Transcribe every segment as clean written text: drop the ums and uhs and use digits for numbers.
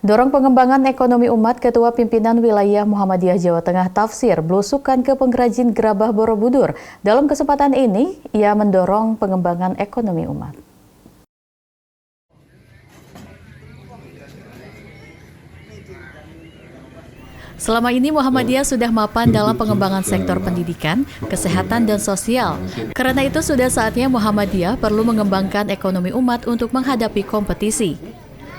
Dorong pengembangan ekonomi umat, Ketua Pimpinan Wilayah Muhammadiyah Jawa Tengah Tafsir belusukan ke pengrajin gerabah Borobudur. Dalam kesempatan ini, ia mendorong pengembangan ekonomi umat. Selama ini Muhammadiyah sudah mapan dalam pengembangan sektor pendidikan, kesehatan, dan sosial. Karena itu sudah saatnya Muhammadiyah perlu mengembangkan ekonomi umat untuk menghadapi kompetisi.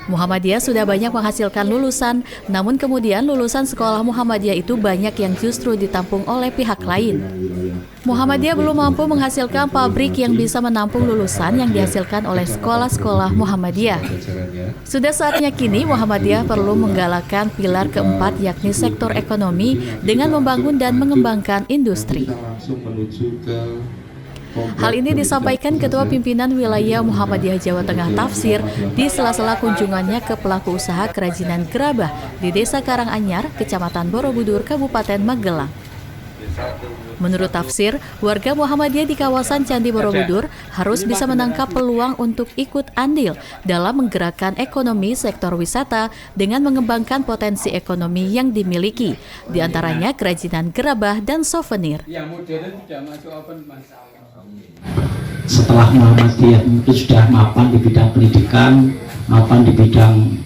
Muhammadiyah sudah banyak menghasilkan lulusan, namun kemudian lulusan sekolah Muhammadiyah itu banyak yang justru ditampung oleh pihak lain. Muhammadiyah belum mampu menghasilkan pabrik yang bisa menampung lulusan yang dihasilkan oleh sekolah-sekolah Muhammadiyah. Sudah saatnya kini Muhammadiyah perlu menggalakkan pilar keempat yakni sektor ekonomi dengan membangun dan mengembangkan industri. Hal ini disampaikan Ketua Pimpinan Wilayah Muhammadiyah Jawa Tengah Tafsir di sela-sela kunjungannya ke pelaku usaha kerajinan gerabah di Desa Karanganyar, Kecamatan Borobudur, Kabupaten Magelang. Menurut Tafsir, warga Muhammadiyah di kawasan Candi Borobudur harus bisa menangkap peluang untuk ikut andil dalam menggerakkan ekonomi sektor wisata dengan mengembangkan potensi ekonomi yang dimiliki, diantaranya kerajinan gerabah dan souvenir. Setelah Muhammadiyah mungkin sudah mapan di bidang pendidikan, mapan di bidang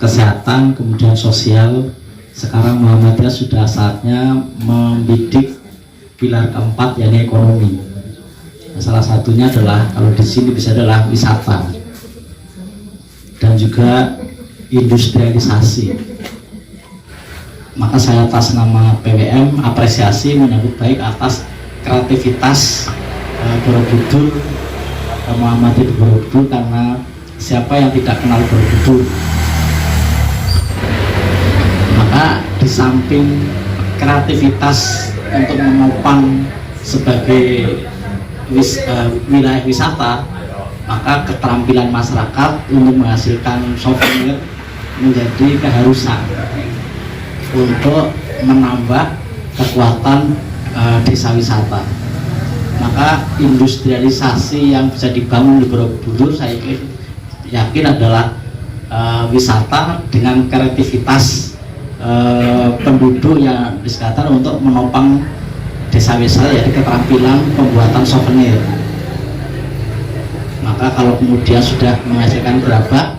kesehatan, kemudian sosial, sekarang Muhammadiyah sudah saatnya membidik pilar keempat yakni ekonomi. Salah satunya adalah kalau di sini bisa adalah wisata dan juga industrialisasi. Maka saya atas nama PWM apresiasi menyambut baik atas kreativitas Borobudur, Muhammadiyah di Borobudur, karena siapa yang tidak kenal Borobudur. Maka di samping kreativitas untuk menopang sebagai wilayah wisata, maka keterampilan masyarakat untuk menghasilkan souvenir menjadi keharusan untuk menambah kekuatan desa wisata. Maka industrialisasi yang bisa dibangun di Borobudur saya yakin adalah wisata dengan kreativitas penduduk yang disediakan untuk menopang desa wisata, yaitu keterampilan pembuatan souvenir. Maka kalau kemudian sudah menghasilkan gerabah,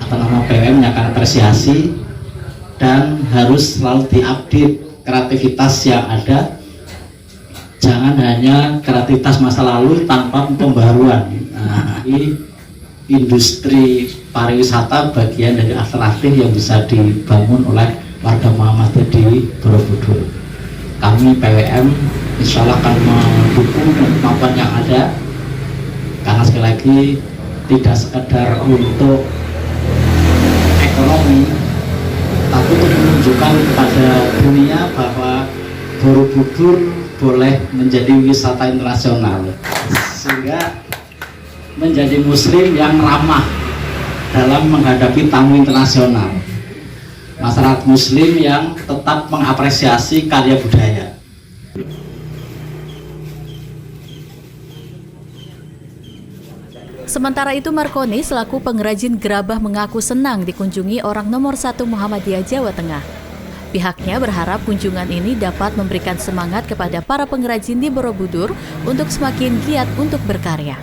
atas nama PWM akan apresiasi dan harus selalu diupdate kreativitas yang ada. Jangan hanya kreativitas masa lalu tanpa pembaruan. Nah, ini industri pariwisata bagian dari alternatif yang bisa dibangun oleh warga Muhammadiyah di Borobudur. Kami PWM insya Allah akan mendukung kemampuan yang ada, karena sekali lagi tidak sekedar untuk ekonomi, tapi untuk menunjukkan kepada dunia bahwa Borobudur boleh menjadi wisata internasional, sehingga menjadi muslim yang ramah dalam menghadapi tamu internasional, masyarakat muslim yang tetap mengapresiasi karya budaya. Sementara itu Markoni selaku pengrajin gerabah mengaku senang dikunjungi orang nomor 1 Muhammadiyah Jawa Tengah. Pihaknya berharap kunjungan ini dapat memberikan semangat kepada para pengrajin di Borobudur untuk semakin giat untuk berkarya.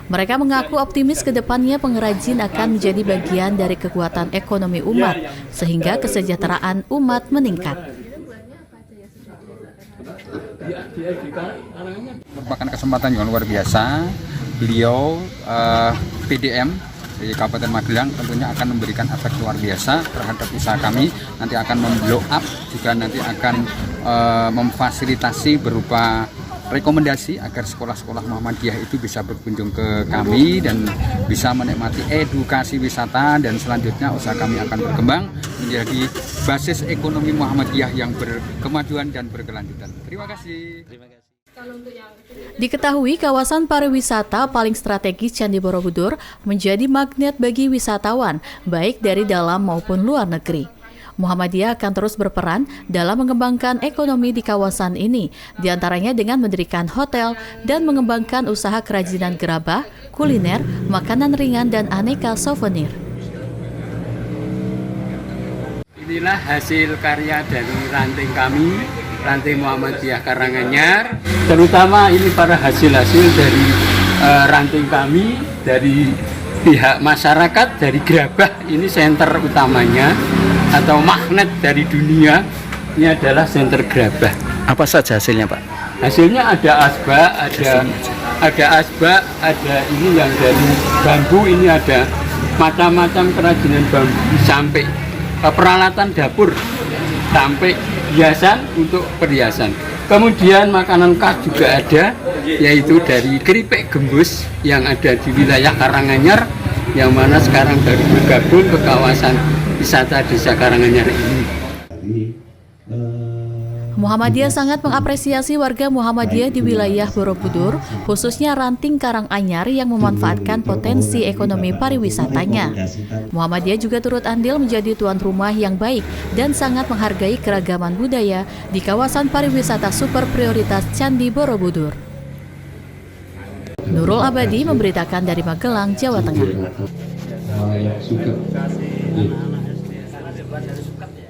Mereka mengaku optimis ke depannya pengrajin akan menjadi bagian dari kekuatan ekonomi umat, sehingga kesejahteraan umat meningkat. Merupakan kesempatan yang luar biasa. Beliau PDM di Kabupaten Magelang tentunya akan memberikan efek luar biasa terhadap usaha kami. Nanti akan memblow up, juga nanti akan memfasilitasi berupa rekomendasi agar sekolah-sekolah Muhammadiyah itu bisa berkunjung ke kami dan bisa menikmati edukasi wisata, dan selanjutnya usaha kami akan berkembang menjadi basis ekonomi Muhammadiyah yang berkemajuan dan berkelanjutan. Terima kasih. Diketahui kawasan pariwisata paling strategis Candi Borobudur menjadi magnet bagi wisatawan, baik dari dalam maupun luar negeri. Muhammadiyah akan terus berperan dalam mengembangkan ekonomi di kawasan ini, diantaranya dengan mendirikan hotel dan mengembangkan usaha kerajinan gerabah, kuliner, makanan ringan, dan aneka souvenir. inilah hasil karya dari ranting kami, ranting Muhammadiyah Karanganyar. Terutama ini para hasil-hasil dari ranting kami, dari pihak masyarakat, dari Gerabah. Ini senter utamanya atau magnet dari dunia. Ini adalah senter Gerabah. Apa saja hasilnya, Pak? Hasilnya ada asbak, ada ini yang dari bambu, ini ada macam-macam kerajinan bambu sampai peralatan dapur, sampai hiasan untuk perhiasan. Kemudian makanan khas juga ada, yaitu dari keripik gembus yang ada di wilayah Karanganyar, yang mana sekarang baru bergabung ke kawasan wisata Desa Karanganyar ini. Muhammadiyah sangat mengapresiasi warga Muhammadiyah di wilayah Borobudur, khususnya ranting Karanganyar yang memanfaatkan potensi ekonomi pariwisatanya. Muhammadiyah juga turut andil menjadi tuan rumah yang baik dan sangat menghargai keragaman budaya di kawasan pariwisata super prioritas Candi Borobudur. Nurul Abadi memberitakan dari Magelang, Jawa Tengah.